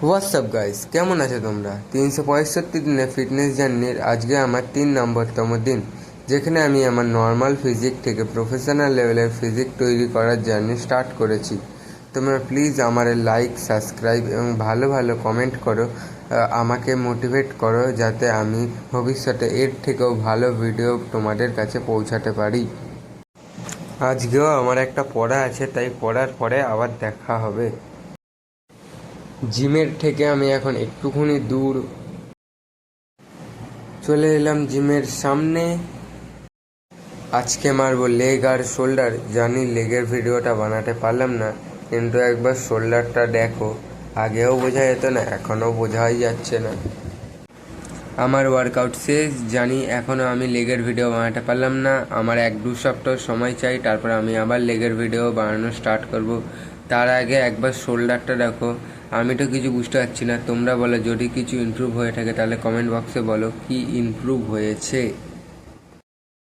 WhatsApp guys, কেমন আছো তোমরা? 365 দিনে ফিটনেস জার্নির আজকে আমার 3 নম্বরতম দিন, যেখানে আমি আমার নর্মাল ফিজিক থেকে প্রফেশনাল লেভেলের ফিজিক তৈরি করার জার্নি স্টার্ট করেছি। তোমরা প্লিজ আমার লাইক, সাবস্ক্রাইব এবং ভালো ভালো কমেন্ট করো, আমাকে মোটিভেট করো যাতে আমি ভবিষ্যতে এর থেকেও ভালো ভিডিও তোমাদের কাছে পৌঁছাতে পারি। আজকেও আমার একটা পড়া আছে, তাই পড়ার পরে আবার দেখা হবে। জিমের থেকে আমি এখন একটুখানি দূর চলে এলাম জিমের সামনে। আজকে মারবো লেগ আর শোল্ডার। জানি লেগের ভিডিওটা বানাতে পারলাম না, কিন্তু একবার শোল্ডারটা দেখো। আগেও বোঝা যেত না, এখনও বোঝাই যাচ্ছে না। আমার ওয়ার্কআউট শেষ, জানি এখনও আমি লেগের ভিডিও বানাতে পারলাম না। আমার 1-2 সপ্তাহ সময় চাই, তারপর আমি আবার লেগের ভিডিও বানানো স্টার্ট করব। তার আগে একবার শোল্ডারটা দেখো। আমি তো কিছু বুঝতে পারছি না, তোমরা বলো। যদি কিছু ইমপ্রুভ হয়ে থাকে তাহলে কমেন্ট বক্সে বলো কি ইমপ্রুভ হয়েছে।